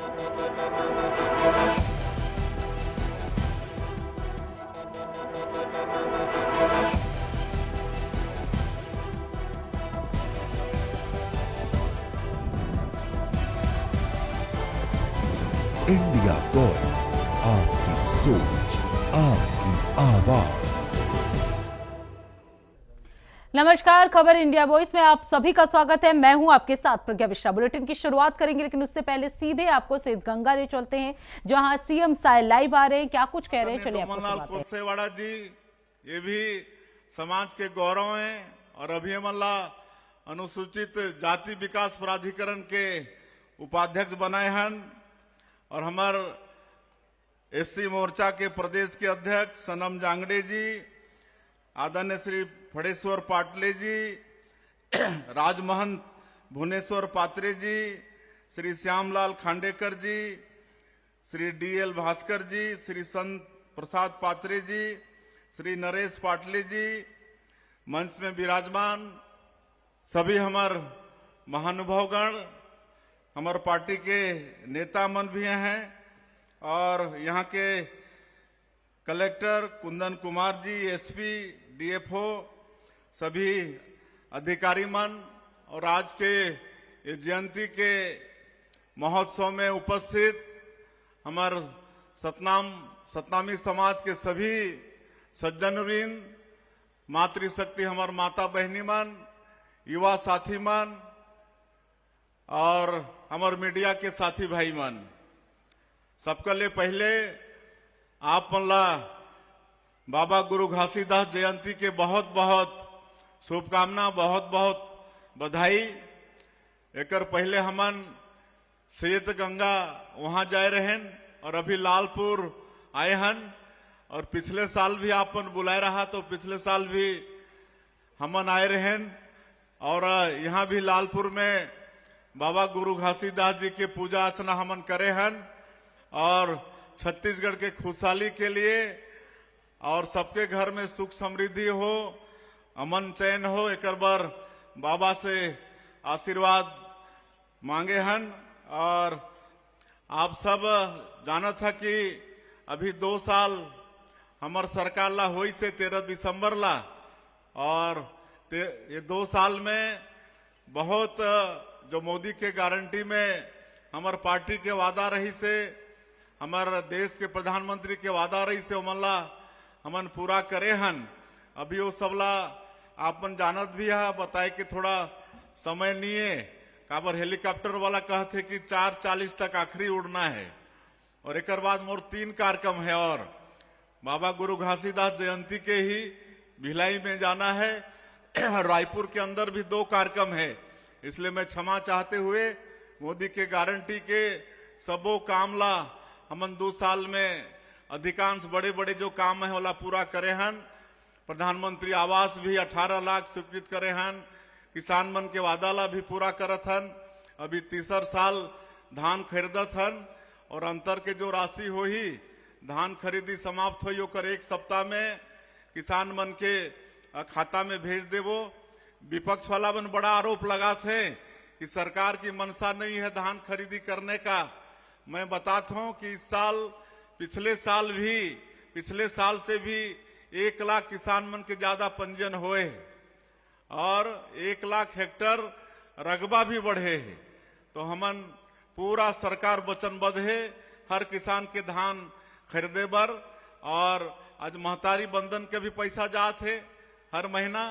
India voice, आपकी सोच, आपकी आवाज। नमस्कार, खबर इंडिया वॉइस में आप सभी का स्वागत है। मैं हूं आपके साथ प्रज्ञा मिश्रा। बुलेटिन की शुरुआत करेंगे, लेकिन उससे पहले सीधे आपको सिद्धगंगा ले चलते हैं, जहां सीएम साय लाइव आ रहे हैं। क्या कुछ कह रहे हैं, चलिए आपको सुनाते हैं। कुर्सेवाड़ा जी, ये भी समाज के गौरव हैं और अभी मल्ला अनुसूचित जाति विकास प्राधिकरण के उपाध्यक्ष बनाए हैं और हमार एससी मोर्चा के प्रदेश के अध्यक्ष सनम जांगड़े जी, आदरणीय श्री फणेश्वर पाटले जी, राजमहंत भुवनेश्वर पात्रे जी, श्री श्यामलाल खांडेकर जी, श्री डीएल भास्कर जी, श्री संत प्रसाद पात्रे जी, श्री नरेश पाटले जी, मंच में विराजमान सभी हमार महानुभावगण, हमार पार्टी के नेता मन भी हैं और यहाँ के collector Kundan Kumar ji, SP, DFO, सभी अधिकारी मन और आज के इस जयंती के महोत्सव में उपस्थित हमार सतनामी समाज के सभी सज्जनवृंद, मातृशक्ति हमार माता बहनी मन, युवा साथी मन और हमार मीडिया के साथी भाई मन, सबके लिए पहले आप मनला बाबा गुरु घासीदास जयंती के बहुत बहुत शुभकामना, बहुत बहुत बधाई। एकर पहले हमन सैयद गंगा वहां जाए रहन और अभी लालपुर आए हन और पिछले साल भी आपन बुलाए रहा तो पिछले साल भी हमन आए रहन और यहाँ भी लालपुर में बाबा गुरु घासीदास जी के पूजा अर्चना हमन करे हन और छत्तीसगढ़ के खुशहाली के लिए और सबके घर में सुख समृद्धि हो, अमन चैन हो, एक बार बाबा से आशीर्वाद मांगे हन। और आप सब जाना था कि अभी 2 साल हमार सरकार ला हुई से 13 दिसंबर ला और ये 2 साल में बहुत जो मोदी के गारंटी में हमार पार्टी के वादा रही से, हमारे देश के प्रधानमंत्री के वादा रही से उमला हमन पूरा करे हन। अभी वो सबला आपन जानत भी है, बताए कि थोड़ा समय नहीं है, काबर हेलीकॉप्टर वाला कहते कि 4:40 तक आखिरी उड़ना है और एक बाद मोर 3 कार्यक्रम है और बाबा गुरु घासीदास जयंती के ही भिलाई में जाना है, रायपुर के अंदर भी 2 कार्यक्रम है, इसलिए मैं क्षमा चाहते हुए मोदी के गारंटी के सबो काम ला हमन 2 साल में अधिकांश बड़े बड़े जो काम है वाला पूरा करे हन। प्रधानमंत्री आवास भी 18 लाख स्वीकृत करे हन, किसान मन के वादा ला भी पूरा करत हन। अभी 3 साल धान खरीदत हन और अंतर के जो राशि हो ही धान खरीदी समाप्त हो ओकर 1 सप्ताह में किसान मन के खाता में भेज देवो। विपक्ष वाला मन बड़ा आरोप लगाते हैं कि सरकार की मंशा नहीं है धान खरीदी करने का। मैं बताता हूं कि इस साल पिछले साल से भी 1 लाख किसान मन के ज्यादा पंजीयन हुए और 1 लाख हेक्टर रकबा भी बढ़े है। तो हमन पूरा सरकार वचनबद्ध है हर किसान के धान खरीदे बर। और आज महतारी बंधन के भी पैसा जात है, हर महीना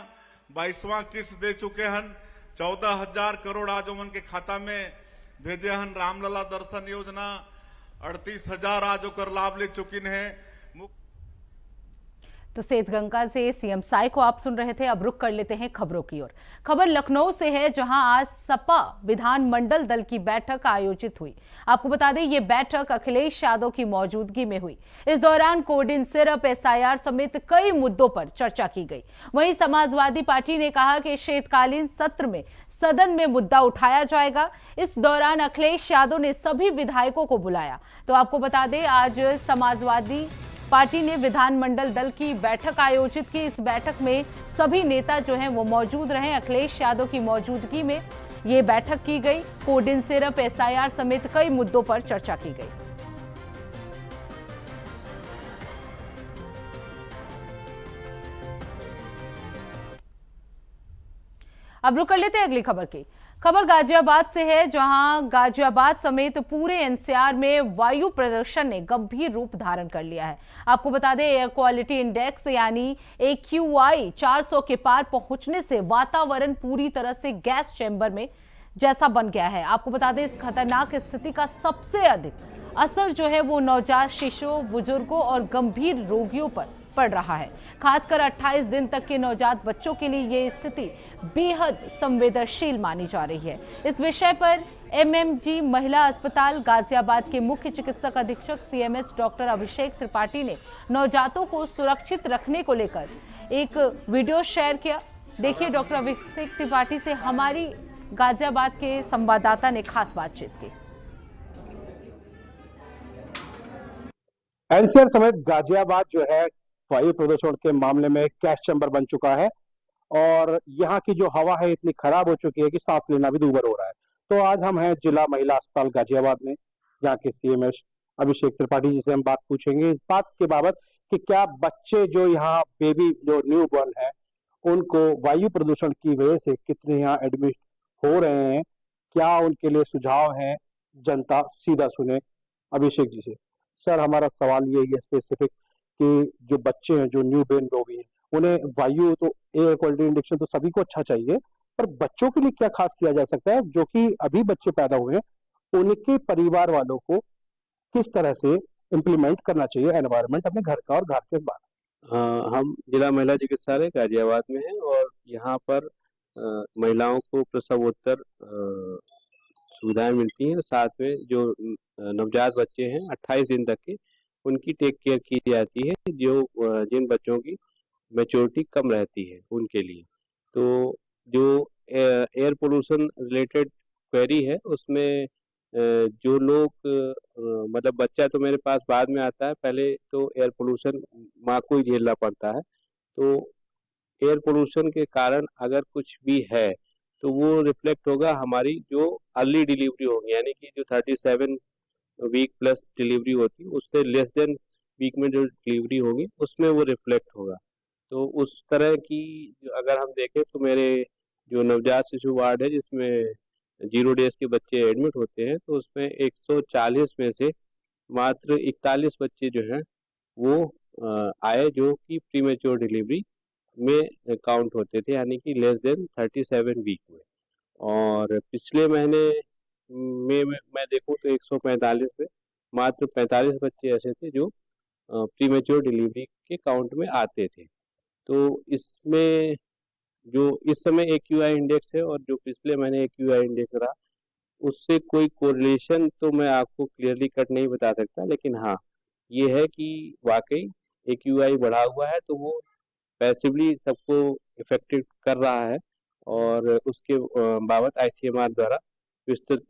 22वां किस्त दे चुके हन। 14,000 करोड़ आज उमन के खाता में भेजे हन। रामलला दर्शन योजना 38,000 आज ओकर लाभ ले चुकिन है। तो सिद्धगंगा से सीएम साय को आप सुन रहे थे। अब रुक कर लेते हैं खबरों की ओर। खबर लखनऊ से है, जहां आज सपा विधानमंडल दल की बैठक आयोजित हुई। आपको बता दें, ये बैठक अखिलेश यादव की मौजूदगी में हुई। इस दौरान कोड इन सिर्फ एसआईआर समेत कई मुद्दों पर चर्चा की गई। वहीं समाजवादी पार्टी ने कहा कि शीतकालीन सत्र में सदन में मुद्दा उठाया जाएगा। इस दौरान अखिलेश यादव ने सभी विधायकों को बुलाया। तो आपको बता दें, आज समाजवादी पार्टी ने विधानमंडल दल की बैठक आयोजित की। इस बैठक में सभी नेता जो हैं वो मौजूद रहे अखिलेश यादव की मौजूदगी में। ये बैठक की गई। कोड इन सिरप, SIR समेत कई मुद्दों पर चर्चा की गई। अब रुक कर लेते हैं अगली खबर की। खबर गाजियाबाद से है, जहां गाजियाबाद समेत पूरे NCR में वायु प्रदूषण ने गंभीर रूप धारण कर लिया है। आपको बता दें, एयर क्वालिटी इंडेक्स यानी AQI 400 के पार पहुंचने से वातावरण पूरी तरह से गैस चैम्बर में जैसा बन गया है। आपको बता दें, इस खतरनाक स्थिति का सबसे अधिक असर जो है वो नवजात शिशुओं, बुजुर्गों और गंभीर रोगियों पर पड़ रहा है। खासकर 28 दिन तक के नवजात बच्चों के लिए ये स्थिति बेहद संवेदनशील मानी जा रही है। इस विषय पर MMG महिला अस्पताल गाजियाबाद के मुख्य चिकित्सक अधीक्षक CMS डॉक्टर अभिषेक त्रिपाठी ने नवजातों को सुरक्षित रखने को लेकर एक वीडियो शेयर किया। देखिए, डॉक्टर अभिषेक त्रिपाठी से हमारी गाजियाबाद के संवाददाता ने खास बातचीत की। NCR समेत गाजियाबाद जो है वायु प्रदूषण के मामले में गैस चैम्बर बन चुका है और यहाँ की जो हवा है इतनी खराब हो चुकी है कि सांस लेना भी दूभर हो रहा है। तो आज हम हैं जिला महिला अस्पताल गाजियाबाद में, जहाँ के CMS अभिषेक त्रिपाठी जी से हम बात पूछेंगे इस बात के बाबत कि क्या बच्चे जो यहाँ बेबी जो न्यू बॉर्न है उनको वायु प्रदूषण की वजह से कितने यहाँ एडमिट हो रहे हैं, क्या उनके लिए सुझाव है। जनता सीधा सुने अभिषेक जी से। सर, हमारा सवाल ये है स्पेसिफिक कि जो बच्चे हैं, जो न्यू बॉर्न बेबी हैं, उन्हें वायु तो एयर क्वालिटी इंडेक्स तो सभी को अच्छा चाहिए, पर बच्चों के लिए क्या खास किया जा सकता है? जो कि अभी बच्चे पैदा हुए हैं उनके परिवार वालों को किस तरह से इम्प्लीमेंट करना चाहिए एनवायरनमेंट अपने घर का और घर के बाहर? हम जिला महिला चिकित्सालय गाजियाबाद में हैं और यहाँ पर महिलाओं को प्रसवोत्तर सुविधाएं मिलती हैं। साथ में जो नवजात बच्चे हैं 28 दिन तक के, उनकी टेक केयर की जाती है, जो जिन बच्चों की मैच्योरिटी कम रहती है उनके लिए। तो जो एयर पोल्यूशन रिलेटेड क्वेरी है उसमें जो लोग मतलब बच्चा तो मेरे पास बाद में आता है, पहले तो एयर पोल्यूशन माँ को ही झेलना पड़ता है। तो एयर पोल्यूशन के कारण अगर कुछ भी है तो वो रिफ्लेक्ट होगा हमारी जो अर्ली डिलीवरी होगी, यानी कि जो 37 वीक प्लस डिलीवरी होती है उससे लेस देन वीक में जो डिलीवरी होगी उसमें वो रिफ्लेक्ट होगा। तो उस तरह की अगर हम देखें तो मेरे जो नवजात शिशु वार्ड है जिसमें 0 डेज के बच्चे एडमिट होते हैं, तो उसमें 140 में से मात्र 41 बच्चे जो हैं वो आए जो कि प्रीमेच्योर डिलीवरी में काउंट होते थे, यानी कि लेस देन 37 वीक में। और पिछले महीने में मैं देखूं तो 145 में मात्र 45 बच्चे ऐसे थे जो प्रीमेच्योर डिलीवरी के काउंट में आते थे। तो इसमें जो इस समय AQI इंडेक्स है और जो पिछले महीने AQI इंडेक्स रहा उससे कोई कोरिलेशन तो मैं आपको क्लियरली कट नहीं बता सकता, लेकिन हाँ ये है कि वाकई AQI बढ़ा हुआ है तो वो पैसिवली सबको इफेक्टेड कर रहा है और उसके बाबत ICMR द्वारा विस्तृत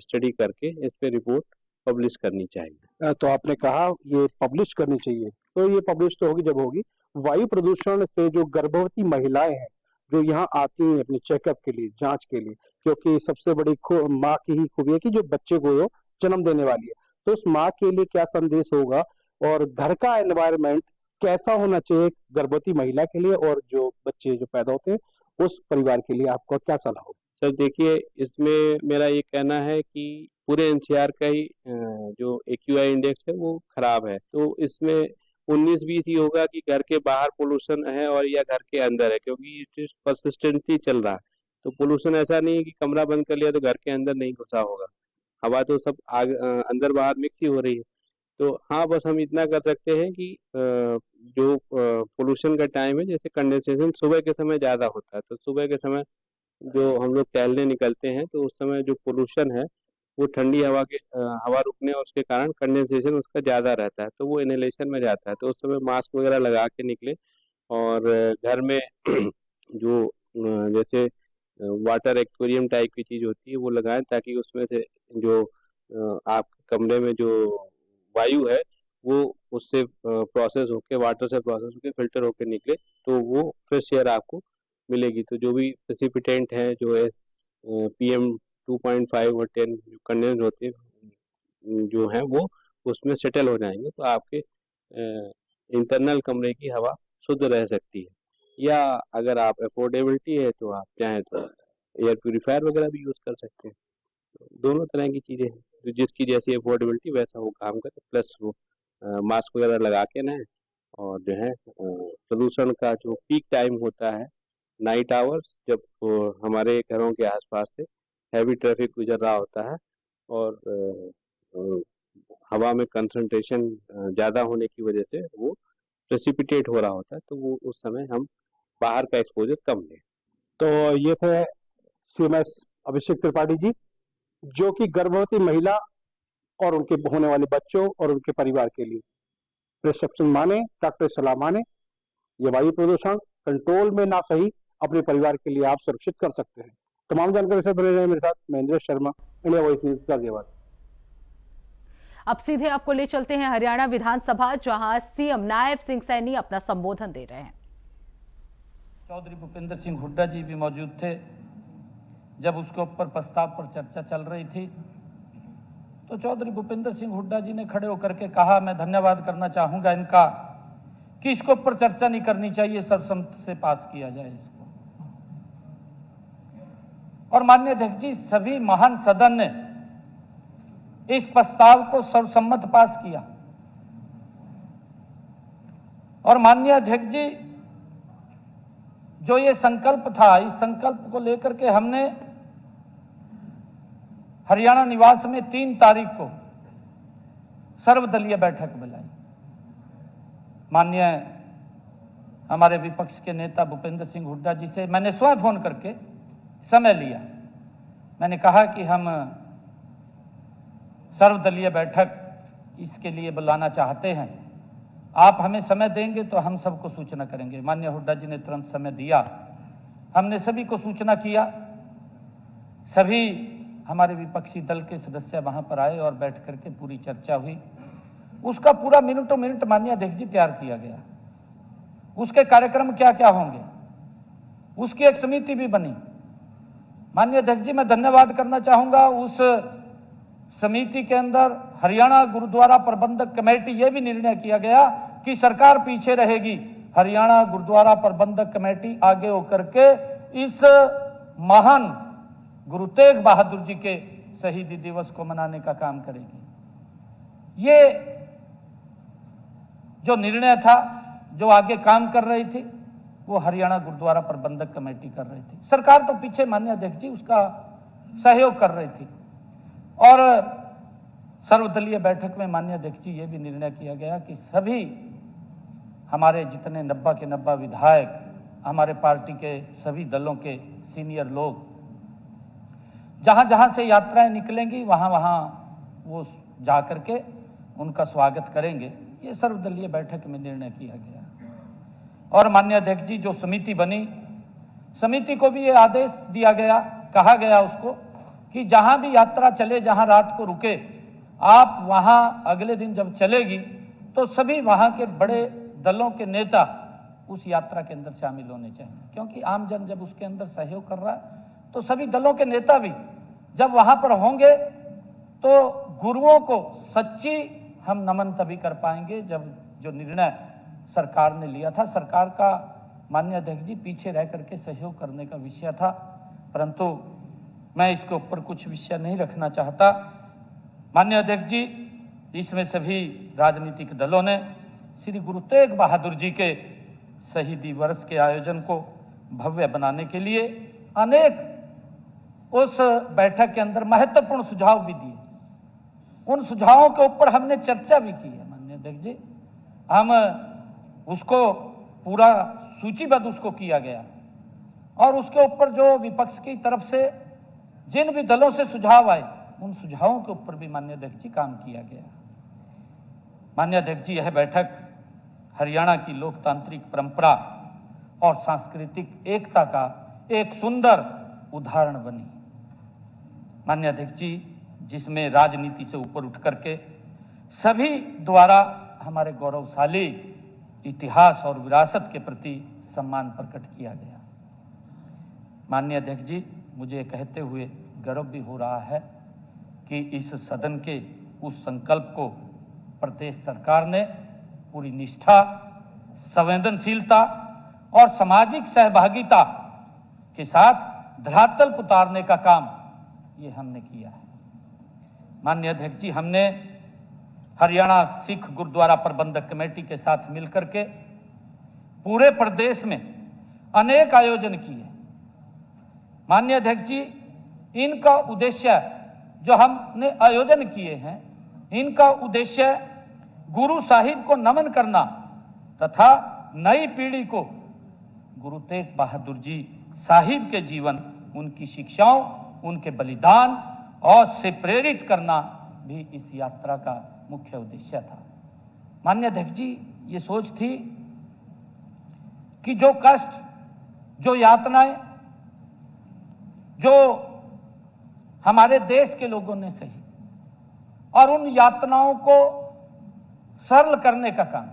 स्टडी करके इस पे रिपोर्ट पब्लिश करनी चाहिए। तो आपने कहा ये पब्लिश करनी चाहिए, तो ये पब्लिश तो होगी जब होगी। वायु प्रदूषण से जो गर्भवती महिलाएं हैं जो यहाँ आती हैं अपने चेकअप के लिए, जांच के लिए, क्योंकि सबसे बड़ी माँ की ही खूबी है कि जो बच्चे को वो जन्म देने वाली है, तो उस माँ के लिए क्या संदेश होगा और घर का एनवायरनमेंट कैसा होना चाहिए गर्भवती महिला के लिए और जो बच्चे जो पैदा होते हैं उस परिवार के लिए आपका क्या सलाह होगा? सर देखिए, इसमें मेरा ये कहना है कि पूरे NCR का ही जो AQI इंडेक्स है वो खराब है। तो इसमें 19-20 ही होगा कि घर के बाहर पोल्यूशन है और या घर के अंदर है, क्योंकि इट परसिस्टेंटली चल रहा है। तो पोल्यूशन ऐसा नहीं है कि कमरा बंद कर लिया तो घर के अंदर नहीं घुसा होगा, हवा तो सब अंदर बाहर मिक्स ही हो रही है। तो हाँ, बस हम इतना कर सकते हैं कि जो पोल्यूशन का टाइम है, जैसे कंडेंसेशन सुबह के समय ज़्यादा होता है, तो सुबह के समय जो हम लोग टहलने निकलते हैं तो उस समय जो पोल्यूशन है वो ठंडी हवा के हवा रुकने और उसके कारण कंडेंसेशन उसका ज़्यादा रहता है, तो वो इनहेलेशन में जाता है। तो उस समय मास्क वगैरह लगा के निकले और घर में जो जैसे वाटर एक्वेरियम टाइप की चीज़ होती है वो लगाएं, ताकि उसमें से जो आपके कमरे में जो वायु है वो उससे प्रोसेस होके, वाटर से प्रोसेस होके फिल्टर होके निकले, तो वो फ्रेश एयर आपको मिलेगी। तो जो भी प्रेसिपिटेंट है, जो है PM 2.5 और 10 जो कंडेंस होते हैं जो हैं वो उसमें सेटल हो जाएंगे, तो आपके इंटरनल कमरे की हवा शुद्ध रह सकती है। या अगर आप अफोर्डेबिलिटी है तो आप चाहें तो एयर प्यूरीफायर वगैरह भी यूज़ कर सकते हैं। तो दोनों तरह की चीज़ें हैं, तो जिसकी जैसी अफोर्डेबिलिटी वैसा वो काम करे, प्लस वो मास्क वगैरह लगा के रहें। और जो है प्रदूषण का जो पीक टाइम होता है नाइट आवर्स, जब हमारे घरों के आसपास से हैवी ट्रैफिक गुजर रहा होता है और हवा में कंसंट्रेशन ज़्यादा होने की वजह से वो प्रेसिपिटेट हो रहा होता है, तो वो उस समय हम बाहर का एक्सपोजर कम लें। तो ये थे CMS अभिषेक त्रिपाठी जी, जो कि गर्भवती महिला और उनके होने वाले बच्चों और उनके परिवार के लिए प्रिस्क्रिप्शन माने, डॉक्टर सलाह माने, ये वायु प्रदूषण कंट्रोल में ना सही अपने परिवार के लिए आप सुरक्षित कर सकते हैं। तमाम जानकारी से बने रहे मेरे साथ Mahendra Sharma, India voice news Ghaziabad. अब सीधे आपको ले चलते हैं हरियाणा विधानसभा, जहां सीएम नायब सिंह सैनी अपना संबोधन दे रहे हैं। चौधरी भूपेंद्र सिंह हुड्डा जी भी मौजूद थे जब उसके ऊपर प्रस्ताव पर चर्चा चल रही थी। तो चौधरी भूपेंद्र सिंह हुड्डा जी ने खड़े होकर के कहा, मैं धन्यवाद करना चाहूंगा इनका कि इसके ऊपर चर्चा नहीं करनी चाहिए, सर्वसम्मति से पास किया जाए इसको। और माननीय अध्यक्ष जी, सभी महान सदन ने इस प्रस्ताव को सर्वसम्मत पास किया। और माननीय अध्यक्ष जी, जो ये संकल्प था, इस संकल्प को लेकर के हमने हरियाणा निवास में 3 तारीख को सर्वदलीय बैठक बुलाई। माननीय हमारे विपक्ष के नेता भूपेंद्र सिंह हुड्डा जी से मैंने स्वयं फोन करके समय लिया। मैंने कहा कि हम सर्वदलीय बैठक इसके लिए बुलाना चाहते हैं, आप हमें समय देंगे तो हम सबको सूचना करेंगे। माननीय हुड्डा जी ने तुरंत समय दिया, हमने सभी को सूचना किया। सभी हमारे विपक्षी दल के सदस्य वहां पर आए और बैठ करके पूरी चर्चा हुई। उसका पूरा मिनटों मिनट माननीय अध्यक्ष जी तैयार किया गया। उसके कार्यक्रम क्या क्या होंगे, उसकी एक समिति भी बनी। माननीय अध्यक्ष जी, मैं धन्यवाद करना चाहूंगा उस समिति के अंदर हरियाणा गुरुद्वारा प्रबंधक कमेटी, यह भी निर्णय किया गया कि सरकार पीछे रहेगी, हरियाणा गुरुद्वारा प्रबंधक कमेटी आगे होकर के इस महान गुरु तेग बहादुर जी के शहीदी दिवस को मनाने का काम करेगी। ये जो निर्णय था, जो आगे काम कर रही थी, वो हरियाणा गुरुद्वारा प्रबंधक कमेटी कर रही थी। सरकार तो पीछे माननीय अध्यक्ष जी उसका सहयोग कर रही थी। और सर्वदलीय बैठक में माननीय अध्यक्ष जी ये भी निर्णय किया गया कि सभी हमारे जितने 90 के 90 विधायक, हमारे पार्टी के सभी दलों के सीनियर लोग, जहां जहां से यात्राएं निकलेंगी वहां वहां वो जा करके उनका स्वागत करेंगे। ये सर्वदलीय बैठक में निर्णय किया गया। और माननीय अध्यक्ष जी, जो समिति बनी, समिति को भी ये आदेश दिया गया, कहा गया उसको कि जहां भी यात्रा चले, जहां रात को रुके, आप वहां अगले दिन जब चलेगी तो सभी वहां के बड़े दलों के नेता उस यात्रा के अंदर शामिल होने चाहिए। क्योंकि आम जन जब उसके अंदर सहयोग कर रहा है तो सभी दलों के नेता भी जब वहां पर होंगे तो गुरुओं को सच्ची हम नमन तभी कर पाएंगे जब जो निर्णय सरकार ने लिया था, सरकार का माननीय अध्यक्ष जी पीछे रह करके सहयोग करने का विषय था, परंतु मैं इसके ऊपर कुछ विषय नहीं रखना चाहता। माननीय अध्यक्ष जी, इसमें सभी राजनीतिक दलों ने श्री गुरु तेग बहादुर जी के शहीदी वर्ष के आयोजन को भव्य बनाने के लिए अनेक उस बैठक के अंदर महत्वपूर्ण सुझाव भी दिए। उन सुझावों के ऊपर हमने चर्चा भी की है। माननीय अध्यक्ष जी, हम उसको पूरा सूचीबद्ध उसको किया गया और उसके ऊपर जो विपक्ष की तरफ से जिन भी दलों से सुझाव आए, उन सुझावों के ऊपर भी माननीय अध्यक्ष जी काम किया गया। माननीय अध्यक्ष जी, यह बैठक हरियाणा की लोकतांत्रिक परंपरा और सांस्कृतिक एकता का एक सुंदर उदाहरण बनी। माननीय अध्यक्ष जी, जिसमें राजनीति से ऊपर उठ करके सभी द्वारा हमारे गौरवशाली इतिहास और विरासत के प्रति सम्मान प्रकट किया गया। माननीय अध्यक्ष जी, मुझे कहते हुए गर्व भी हो रहा है कि इस सदन के उस संकल्प को प्रदेश सरकार ने पूरी निष्ठा, संवेदनशीलता और सामाजिक सहभागिता के साथ धरातल पर उतारने का काम ये हमने किया है। माननीय अध्यक्ष जी, हमने हरियाणा सिख गुरुद्वारा प्रबंधक कमेटी के साथ मिलकर के पूरे प्रदेश में अनेक आयोजन किए। माननीय अध्यक्ष जी, इनका उद्देश्य जो हमने आयोजन किए हैं, इनका उद्देश्य गुरु साहिब को नमन करना तथा नई पीढ़ी को गुरु तेग बहादुर जी साहिब के जीवन, उनकी शिक्षाओं, उनके बलिदान और से प्रेरित करना भी इस यात्रा का मुख्य उद्देश्य था। माननीय अध्यक्ष जी, ये सोच थी कि जो कष्ट, जो यातनाएं जो हमारे देश के लोगों ने सही और उन यातनाओं को सरल करने का काम,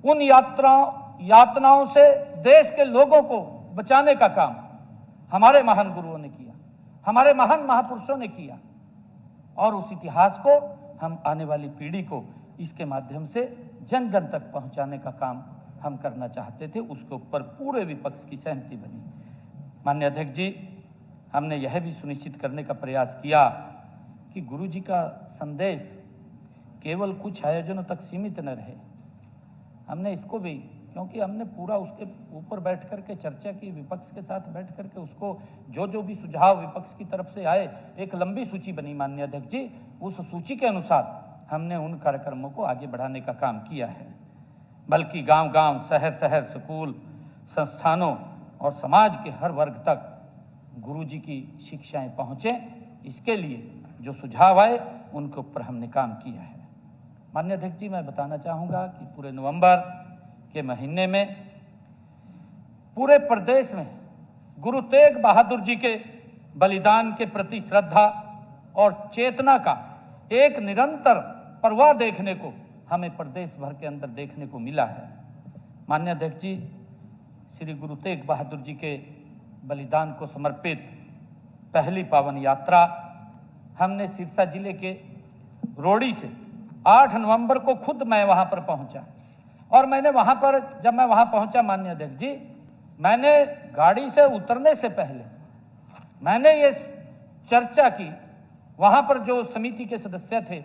उन यातनाओं से देश के लोगों को बचाने का काम हमारे महान गुरुओं ने किया, हमारे महान महापुरुषों ने किया और उस इतिहास को हम आने वाली पीढ़ी को इसके माध्यम से जन जन तक पहुंचाने का काम हम करना चाहते थे। उसके ऊपर पूरे विपक्ष की सहमति बनी। माननीय अध्यक्ष जी, हमने यह भी सुनिश्चित करने का प्रयास किया कि गुरु जी का संदेश केवल कुछ आयोजनों तक सीमित न रहे। हमने इसको भी, क्योंकि हमने पूरा उसके ऊपर बैठ करके चर्चा की, विपक्ष के साथ बैठ करके उसको जो भी सुझाव विपक्ष की तरफ से आए, एक लंबी सूची बनी माननीय अध्यक्ष जी। उस सूची के अनुसार हमने उन कार्यक्रमों को आगे बढ़ाने का काम किया है। बल्कि गांव-गांव, शहर-शहर, स्कूल, संस्थानों और समाज के हर वर्ग तक गुरु जी की शिक्षाएं पहुंचे, इसके लिए जो सुझाव आए उनके ऊपर हमने काम किया है। माननीय अध्यक्ष जी, मैं बताना चाहूँगा कि पूरे नवंबर के महीने में पूरे प्रदेश में गुरु तेग बहादुर जी के बलिदान के प्रति श्रद्धा और चेतना का एक निरंतर प्रवाह देखने को हमें प्रदेश भर के अंदर देखने को मिला है। माननीय अध्यक्ष जी, श्री गुरु तेग बहादुर जी के बलिदान को समर्पित पहली पावन यात्रा हमने सिरसा जिले के रोड़ी से 8 नवंबर को खुद मैं वहां पर पहुंचा और मैंने वहां पर, जब मैं वहां पहुंचा माननीय अध्यक्ष जी, मैंने गाड़ी से उतरने से पहले मैंने ये चर्चा की, वहां पर जो समिति के सदस्य थे,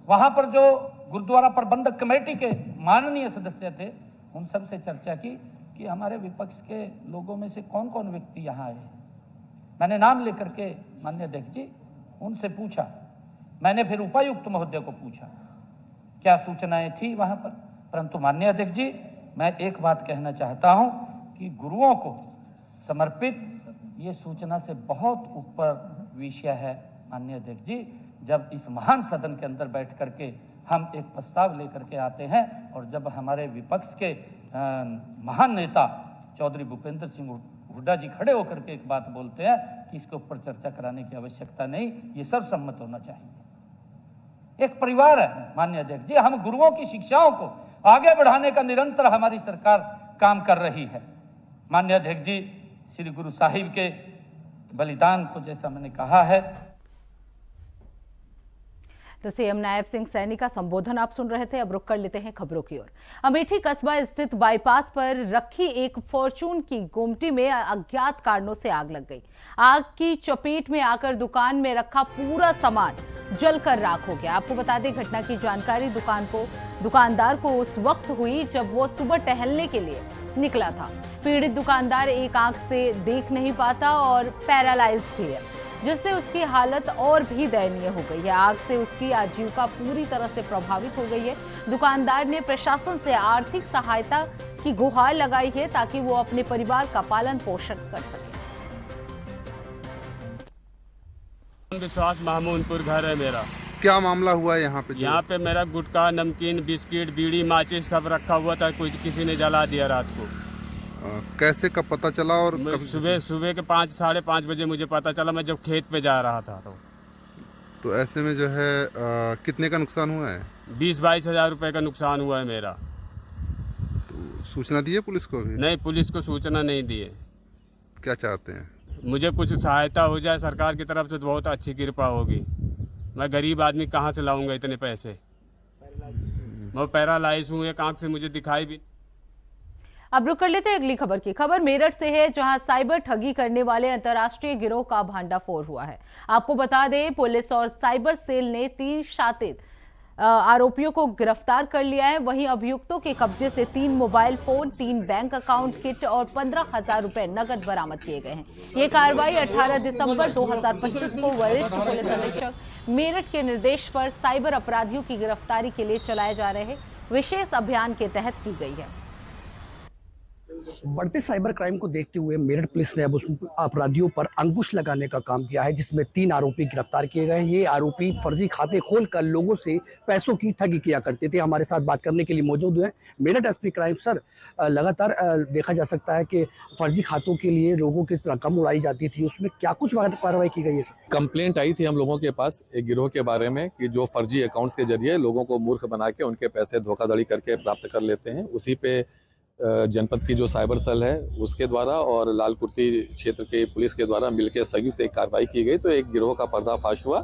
वहां पर जो गुरुद्वारा प्रबंधक कमेटी के माननीय सदस्य थे, उन सब से चर्चा की कि हमारे विपक्ष के लोगों में से कौन कौन व्यक्ति यहाँ आए। मैंने नाम लेकर के माननीय अध्यक्ष जी उनसे पूछा। मैंने फिर उपायुक्त महोदय को पूछा क्या सूचनाएं थी वहां पर। परंतु माननीय अध्यक्ष जी, मैं एक बात कहना चाहता हूं कि गुरुओं को समर्पित ये सूचना से बहुत ऊपर विषय है। माननीय अध्यक्ष जी, जब इस महान सदन के अंदर बैठ करके हम एक प्रस्ताव लेकर के आते हैं और जब हमारे विपक्ष के महान नेता चौधरी भूपेंद्र सिंह हुड्डा जी खड़े होकर के एक बात बोलते हैं कि इसके ऊपर चर्चा कराने की आवश्यकता नहीं, ये सर्वसम्मत होना चाहिए। एक परिवार है माननीय अध्यक्ष जी, हम गुरुओं की शिक्षाओं को आगे बढ़ाने का निरंतर हमारी सरकार काम कर रही है। माननीय अध्यक्ष जी, श्री गुरु साहिब के बलिदान को जैसा मैंने कहा है, तो सीएम नायब सिंह सैनी का संबोधन आप सुन रहे थे। अब रुक कर लेते हैं खबरों की ओर। अमेठी कस्बा स्थित बाईपास पर रखी एक फॉर्चून की गुमटी में अज्ञात कारणों से आग लग गई। आग की चपेट में आकर दुकान में रखा पूरा सामान जलकर राख हो गया। आपको बता दें, घटना की जानकारी दुकानदार को उस वक्त हुई जब वो सुबह टहलने के लिए निकला था। पीड़ित दुकानदार एक आंख से देख नहीं पाता और पैरालाइज भी है, जिससे उसकी हालत और भी दयनीय हो गई है। आग से उसकी आजीविका पूरी तरह से प्रभावित हो गई है। दुकानदार ने प्रशासन से आर्थिक सहायता की गुहार लगाई है ताकि वो अपने परिवार का पालन पोषण कर सके। विश्वास महमूदपुर घर है मेरा। क्या मामला हुआ यहाँ पे? यहाँ पे मेरा गुटखा, नमकीन, बिस्किट, बीड़ी, माचिस सब रखा हुआ था, किसी ने जला दिया रात को। कैसे कब पता चला? और सुबह के 5 साढ़े 5 बजे मुझे पता चला, मैं जब खेत पे जा रहा था। तो ऐसे में जो है कितने का नुकसान हुआ है? 20-22 हज़ार रुपये का नुकसान हुआ है मेरा। तो सूचना दी है पुलिस को? भी नहीं, पुलिस को सूचना नहीं दी है। क्या चाहते हैं? मुझे कुछ सहायता हो जाए सरकार की तरफ से तो बहुत अच्छी कृपा होगी। मैं गरीब आदमी कहाँ से लाऊंगा इतने पैसे। मैं पैरालाइज हूँ, एक आंख से मुझे दिखाई भी। अब रुक कर लेते हैं अगली खबर की। खबर मेरठ से है, जहां साइबर ठगी करने वाले अंतर्राष्ट्रीय गिरोह का भांडाफोड़ हुआ है। आपको बता दें, पुलिस और साइबर सेल ने 3 शातिर आरोपियों को गिरफ्तार कर लिया है। वहीं अभियुक्तों के कब्जे से 3 mobile phone, 3 bank account kit और 15,000 रुपए नकद बरामद किए गए हैं। ये कार्रवाई 18 दिसंबर 2025 को वरिष्ठ पुलिस अधीक्षक मेरठ के निर्देश पर साइबर अपराधियों की गिरफ्तारी के लिए चलाए जा रहे विशेष अभियान के तहत की गई है। बढ़ते साइबर क्राइम को देखते हुए मेरठ पुलिस ने अब उस अपराधियों पर अंकुश लगाने का काम किया है, जिसमें 3 आरोपी गिरफ्तार किए गए हैं। ये आरोपी फर्जी खाते खोलकर लोगों से पैसों की ठगी किया करते थे। हमारे साथ बात करने के लिए मौजूद हैं मेरठ एसपी क्राइम। सर, लगातार देखा जा सकता है कि फर्जी खातों के लिए लोगों की रकम उड़ाई जाती थी, उसमें क्या कुछ कार्रवाई की गई है? कंप्लेंट आई थी हम लोगों के पास एक गिरोह के बारे में कि जो फर्जी अकाउंट्स के जरिए लोगों को मूर्ख बना के उनके पैसे धोखाधड़ी करके प्राप्त कर लेते हैं। उसी पे जनपद की जो साइबर सेल है उसके द्वारा और लाल कुर्ती क्षेत्र के पुलिस के द्वारा मिलकर संयुक्त एक कार्रवाई की गई। तो एक गिरोह का पर्दाफाश हुआ।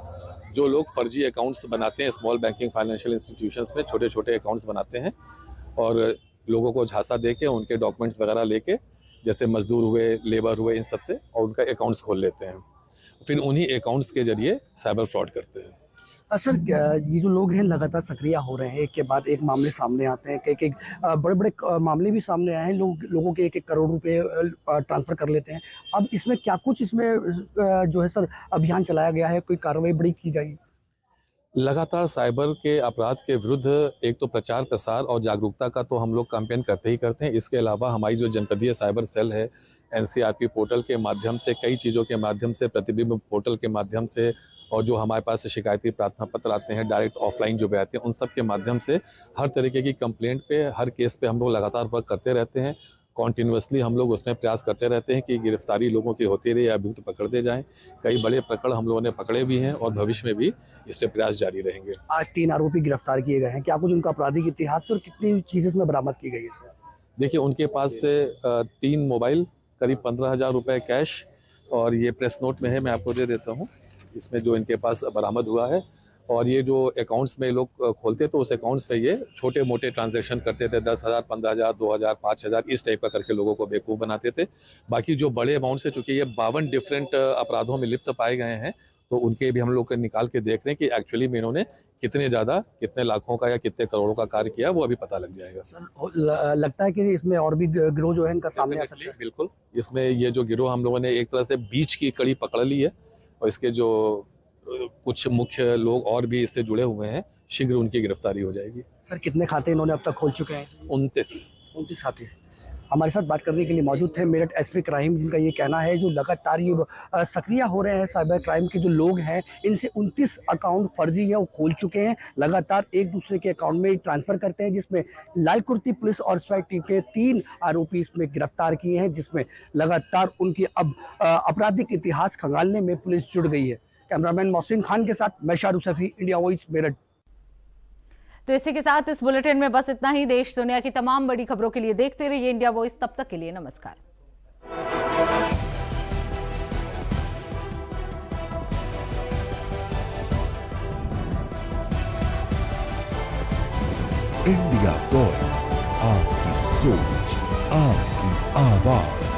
जो लोग फर्जी अकाउंट्स बनाते हैं, स्मॉल बैंकिंग फाइनेंशियल इंस्टीट्यूशंस में छोटे छोटे अकाउंट्स बनाते हैं और लोगों को झांसा देके उनके डॉक्यूमेंट्स वगैरह लेके, जैसे मजदूर हुए, लेबर हुए, इन सब से, और उनका अकाउंट्स खोल लेते हैं। फिर उन्हीं अकाउंट्स के जरिए साइबर फ्रॉड करते हैं। सर, ये जो लोग हैं लगातार सक्रिय हो रहे हैं, एक के बाद एक मामले सामने आते हैं, एक बड़े बड़े मामले भी सामने आए हैं। लोगों के 1-1 करोड़ रुपए ट्रांसफर कर लेते हैं। अब इसमें क्या कुछ जो है सर अभियान चलाया गया है, कोई कार्रवाई बड़ी की गई? लगातार साइबर के अपराध के विरुद्ध एक तो प्रचार प्रसार और जागरूकता का तो हम लोग कैंपेन करते ही करते हैं। इसके अलावा हमारी जो जनपदीय साइबर सेल है, NCRP पोर्टल के माध्यम से, कई चीज़ों के माध्यम से, प्रतिबिंब पोर्टल के माध्यम से, और जो हमारे पास शिकायती प्रार्थना पत्र आते हैं, डायरेक्ट ऑफलाइन जो भी आते हैं, उन सब के माध्यम से हर तरीके की कंप्लेंट पे, हर केस पे हम लोग लगातार वर्क करते रहते हैं। कॉन्टिन्यूसली हम लोग उसमें प्रयास करते रहते हैं कि गिरफ्तारी लोगों की होती रहे, अभियुक्त पकड़ते जाएं। कई बड़े प्रकरण हम लोगों ने पकड़े भी हैं और भविष्य में भी इस पर प्रयास जारी रहेंगे। आज 3 आरोपी गिरफ्तार किए गए हैं, क्या कुछ उनका आपराधिक इतिहास और कितनी चीज़ें इसमें बरामद की गई है सर? देखिए, उनके पास से 3 मोबाइल, करीब 15,000 रुपये कैश, और ये प्रेस नोट में है, मैं आपको दे देता हूँ, इसमें जो इनके पास बरामद हुआ है। और ये जो अकाउंट्स में लोग खोलते तो उस अकाउंट्स पे ये छोटे मोटे ट्रांजैक्शन करते थे, 10,000, 15,000, 2,000, 5,000, इस टाइप का करके लोगों को बेवकूफ़ बनाते थे। बाकी जो बड़े अमाउंट से, चूँकि ये 52 डिफरेंट अपराधों में लिप्त पाए गए हैं, तो उनके भी हम लोग निकाल के देख रहे हैं कि एक्चुअली में इन्होंने कितने लाखों का या कितने करोड़ों का कार्य किया, वो अभी पता लग जाएगा। सर, लगता है कि इसमें और भी गिरोह जो है इनका सामने आ सकता है? बिल्कुल, इसमें ये जो गिरोह हम लोगों ने एक तरह से बीच की कड़ी पकड़ ली है, और इसके जो कुछ मुख्य लोग और भी इससे जुड़े हुए हैं, शीघ्र उनकी गिरफ्तारी हो जाएगी। सर, कितने खाते इन्होंने अब तक खोल चुके हैं? 29 खाते। हमारे साथ बात करने के लिए मौजूद थे मेरठ एसपी क्राइम, जिनका ये कहना है जो लगातार ये सक्रिय हो रहे हैं साइबर क्राइम के जो लोग हैं, इनसे 29 अकाउंट फर्जी है वो खोल चुके हैं। लगातार एक दूसरे के अकाउंट में ट्रांसफर करते हैं, जिसमें लाल कुर्ती पुलिस और स्ट्राइक टीम के 3 आरोपी इसमें गिरफ्तार किए हैं, जिसमें लगातार उनकी अब आपराधिक इतिहास खंगालने में पुलिस जुड़ गई है। कैमरामैन मोहसिन खान के साथ मैं शाहरुख सफी, इंडिया वॉइस, मेरठ। तो इसी के साथ इस बुलेटिन में बस इतना ही। देश दुनिया की तमाम बड़ी खबरों के लिए देखते रहिए इंडिया वॉइस। तब तक के लिए नमस्कार। इंडिया वॉइस, आपकी सोच, आपकी आवाज।